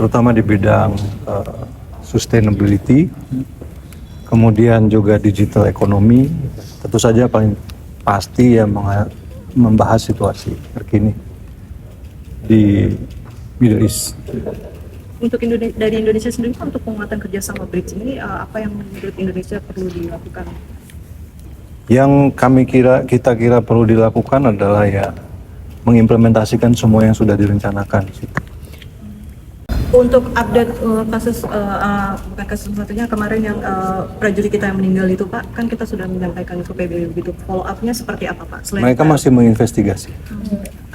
terutama di bidang sustainability, kemudian juga digital economy, tentu saja paling pasti ya membahas situasi terkini di Middle East. Untuk dari Indonesia sendiri Pak, untuk penguatan kerjasama BRICS ini apa yang menurut Indonesia perlu dilakukan? Yang kita kira perlu dilakukan adalah ya mengimplementasikan semua yang sudah direncanakan. Untuk update kasus bukan kasus satunya kemarin yang prajurit kita yang meninggal itu Pak, kan kita sudah menyampaikan ke PBB begitu. Follow up-nya seperti apa Pak? Mereka masih menginvestigasi.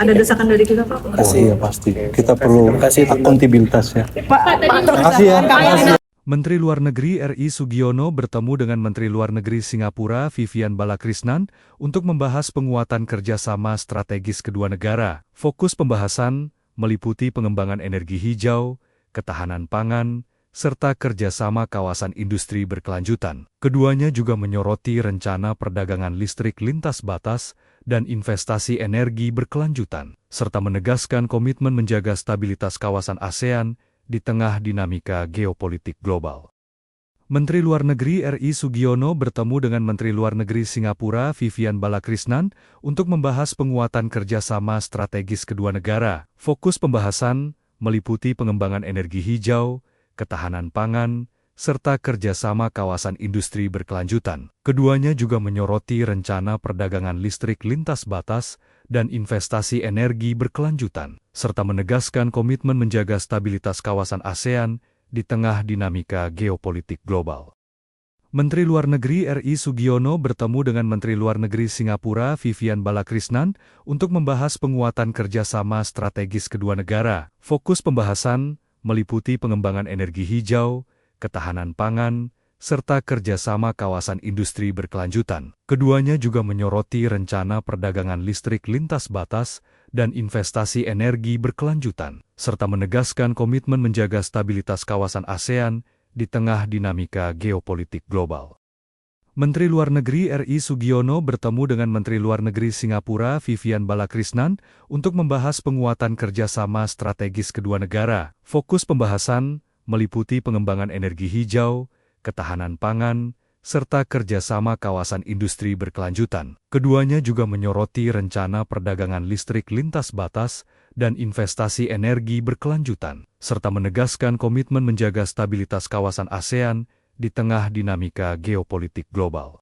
Ada desakan dari kita Pak? Oh iya pasti. Kita perlu akuntabilitas ya. Terima kasih ya. Menteri Luar Negeri RI Sugiono bertemu dengan Menteri Luar Negeri Singapura Vivian Balakrishnan untuk membahas penguatan kerjasama strategis kedua negara. Fokus pembahasan meliputi pengembangan energi hijau, ketahanan pangan, serta kerjasama kawasan industri berkelanjutan. Keduanya juga menyoroti rencana perdagangan listrik lintas batas dan investasi energi berkelanjutan, serta menegaskan komitmen menjaga stabilitas kawasan ASEAN di tengah dinamika geopolitik global. Menteri Luar Negeri RI Sugiono bertemu dengan Menteri Luar Negeri Singapura Vivian Balakrishnan untuk membahas penguatan kerjasama strategis kedua negara. Fokus pembahasan meliputi pengembangan energi hijau, ketahanan pangan, serta kerjasama kawasan industri berkelanjutan. Keduanya juga menyoroti rencana perdagangan listrik lintas batas dan investasi energi berkelanjutan, serta menegaskan komitmen menjaga stabilitas kawasan ASEAN di tengah dinamika geopolitik global. Menteri Luar Negeri RI Sugiono bertemu dengan Menteri Luar Negeri Singapura Vivian Balakrishnan untuk membahas penguatan kerjasama strategis kedua negara. Fokus pembahasan meliputi pengembangan energi hijau, ketahanan pangan, serta kerjasama kawasan industri berkelanjutan. Keduanya juga menyoroti rencana perdagangan listrik lintas batas dan investasi energi berkelanjutan, serta menegaskan komitmen menjaga stabilitas kawasan ASEAN di tengah dinamika geopolitik global. Menteri Luar Negeri RI Sugiono bertemu dengan Menteri Luar Negeri Singapura Vivian Balakrishnan untuk membahas penguatan kerjasama strategis kedua negara. Fokus pembahasan meliputi pengembangan energi hijau, ketahanan pangan, serta kerjasama kawasan industri berkelanjutan. Keduanya juga menyoroti rencana perdagangan listrik lintas batas dan investasi energi berkelanjutan, serta menegaskan komitmen menjaga stabilitas kawasan ASEAN di tengah dinamika geopolitik global.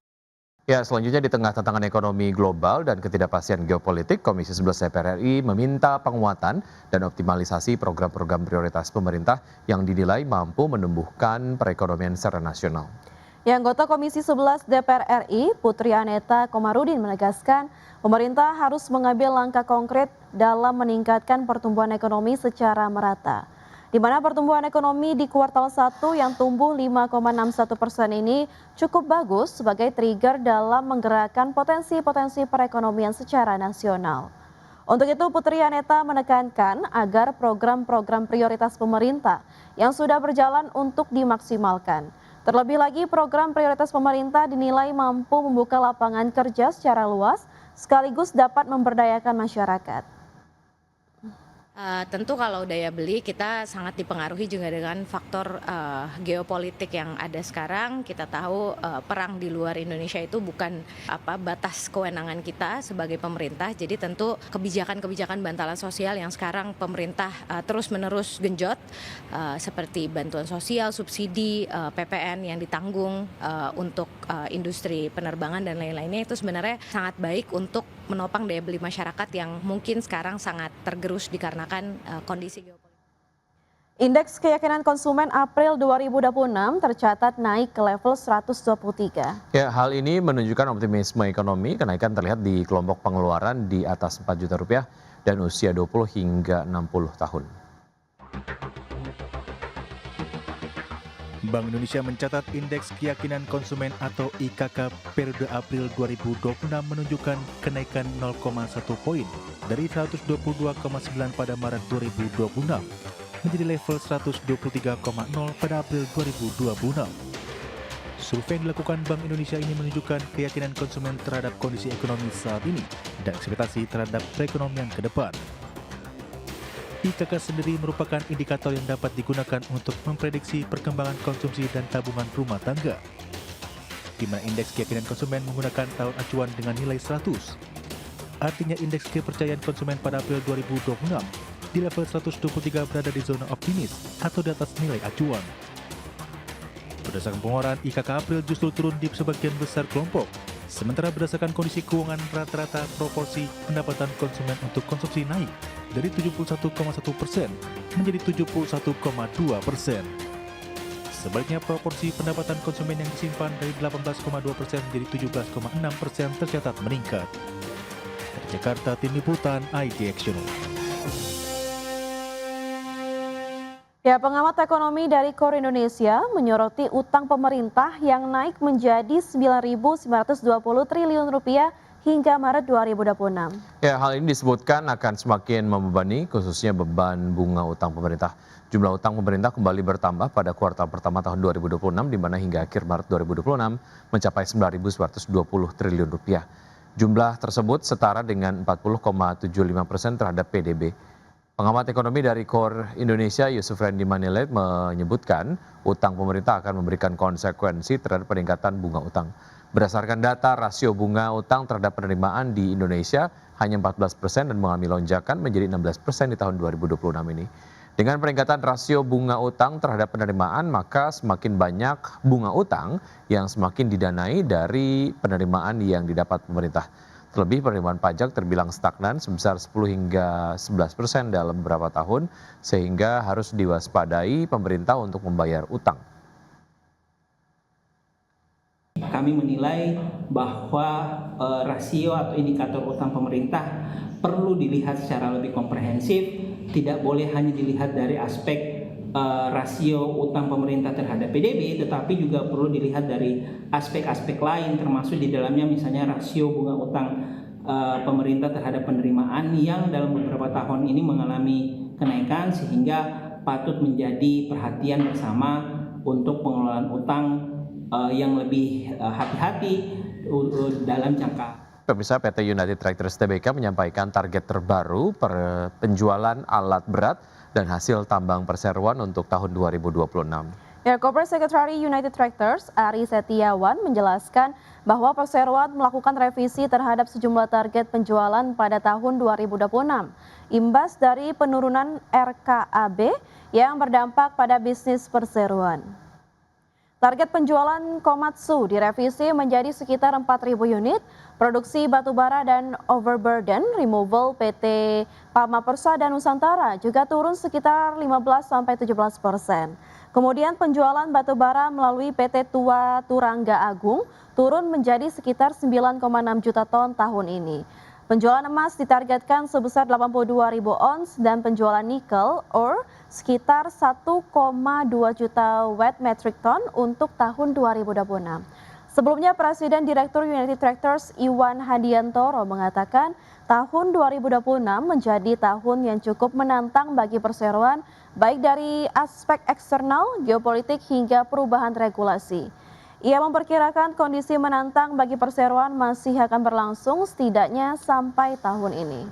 Ya, selanjutnya di tengah tantangan ekonomi global dan ketidakpastian geopolitik, Komisi 11 DPR RI meminta penguatan dan optimalisasi program-program prioritas pemerintah yang dinilai mampu menumbuhkan perekonomian secara nasional. Ya, anggota Komisi 11 DPR RI, Putri Aneta Komarudin menegaskan pemerintah harus mengambil langkah konkret dalam meningkatkan pertumbuhan ekonomi secara merata. Di mana pertumbuhan ekonomi di kuartal 1 yang tumbuh 5,61% ini cukup bagus sebagai trigger dalam menggerakkan potensi-potensi perekonomian secara nasional. Untuk itu Putri Aneta menekankan agar program-program prioritas pemerintah yang sudah berjalan untuk dimaksimalkan. Terlebih lagi program prioritas pemerintah dinilai mampu membuka lapangan kerja secara luas sekaligus dapat memberdayakan masyarakat. Tentu kalau daya beli kita sangat dipengaruhi juga dengan faktor geopolitik yang ada sekarang. Kita tahu perang di luar Indonesia itu bukan batas kewenangan kita sebagai pemerintah. Jadi tentu kebijakan-kebijakan bantalan sosial yang sekarang pemerintah terus-menerus genjot seperti bantuan sosial, subsidi, PPN yang ditanggung untuk industri penerbangan dan lain-lainnya itu sebenarnya sangat baik untuk menopang daya beli masyarakat yang mungkin sekarang sangat tergerus dikarenakan kondisi geopolitik. Indeks keyakinan konsumen April 2026 tercatat naik ke level 123. Ya, hal ini menunjukkan optimisme ekonomi. Kenaikan terlihat di kelompok pengeluaran di atas 4 juta rupiah dan usia 20 hingga 60 tahun. Bank Indonesia mencatat indeks keyakinan konsumen atau IKK periode April 2026 menunjukkan kenaikan 0,1 poin dari 122,9 pada Maret 2026 menjadi level 123,0 pada April 2026. Survei yang dilakukan Bank Indonesia ini menunjukkan keyakinan konsumen terhadap kondisi ekonomi saat ini dan ekspektasi terhadap perekonomian ke depan. IKK sendiri merupakan indikator yang dapat digunakan untuk memprediksi perkembangan konsumsi dan tabungan rumah tangga, di mana indeks keyakinan konsumen menggunakan tahun acuan dengan nilai 100. Artinya indeks kepercayaan konsumen pada April 2026 di level 123 berada di zona optimis atau di atas nilai acuan. Berdasarkan pengeluaran, IKK April justru turun di sebagian besar kelompok, sementara berdasarkan kondisi keuangan rata-rata proporsi pendapatan konsumen untuk konsumsi naik dari 71,1% menjadi 71,2%. Sebaliknya, proporsi pendapatan konsumen yang disimpan dari 18,2% menjadi 17,6% tercatat meningkat. Dari Jakarta, Tim Liputan ID Action. Ya, pengamat ekonomi dari KOR Indonesia menyoroti utang pemerintah yang naik menjadi 9.920 triliun rupiah hingga Maret 2026. Ya, hal ini disebutkan akan semakin membebani khususnya beban bunga utang pemerintah. Jumlah utang pemerintah kembali bertambah pada kuartal pertama tahun 2026 di mana hingga akhir Maret 2026 mencapai 9.920 triliun rupiah. Jumlah tersebut setara dengan 40,75% terhadap PDB. Pengamat ekonomi dari KOR Indonesia Yusuf Randy Manilet menyebutkan utang pemerintah akan memberikan konsekuensi terhadap peningkatan bunga utang. Berdasarkan data, rasio bunga utang terhadap penerimaan di Indonesia hanya 14% dan mengalami lonjakan menjadi 16% di tahun 2026 ini. Dengan peningkatan rasio bunga utang terhadap penerimaan, maka semakin banyak bunga utang yang semakin didanai dari penerimaan yang didapat pemerintah. Terlebih penerimaan pajak terbilang stagnan sebesar 10 hingga 11% dalam beberapa tahun, sehingga harus diwaspadai pemerintah untuk membayar utang. Kami menilai bahwa rasio atau indikator utang pemerintah perlu dilihat secara lebih komprehensif, tidak boleh hanya dilihat dari aspek rasio utang pemerintah terhadap PDB, tetapi juga perlu dilihat dari aspek-aspek lain, termasuk di dalamnya misalnya rasio bunga utang pemerintah terhadap penerimaan yang dalam beberapa tahun ini mengalami kenaikan, sehingga patut menjadi perhatian bersama untuk pengelolaan utang yang lebih hati-hati dalam jangka. Pemirsa, PT United Tractors Tbk menyampaikan target terbaru per penjualan alat berat dan hasil tambang perseroan untuk tahun 2026. Ya, Corporate Secretary United Tractors, Ari Setiawan, menjelaskan bahwa perseroan melakukan revisi terhadap sejumlah target penjualan pada tahun 2026, imbas dari penurunan RKAB yang berdampak pada bisnis perseroan. Target penjualan Komatsu direvisi menjadi sekitar 4.000 unit, produksi batubara dan overburden removal PT Pamapersa dan Nusantara juga turun sekitar 15-17%. Kemudian penjualan batubara melalui PT Tua Turangga Agung turun menjadi sekitar 9,6 juta ton tahun ini. Penjualan emas ditargetkan sebesar 82.000 ons dan penjualan nikel ore sekitar 1,2 juta wet metric ton untuk tahun 2026. Sebelumnya Presiden Direktur United Tractors Iwan Hadiantoro mengatakan tahun 2026 menjadi tahun yang cukup menantang bagi perseroan baik dari aspek eksternal, geopolitik hingga perubahan regulasi. Ia memperkirakan kondisi menantang bagi perseroan masih akan berlangsung setidaknya sampai tahun ini.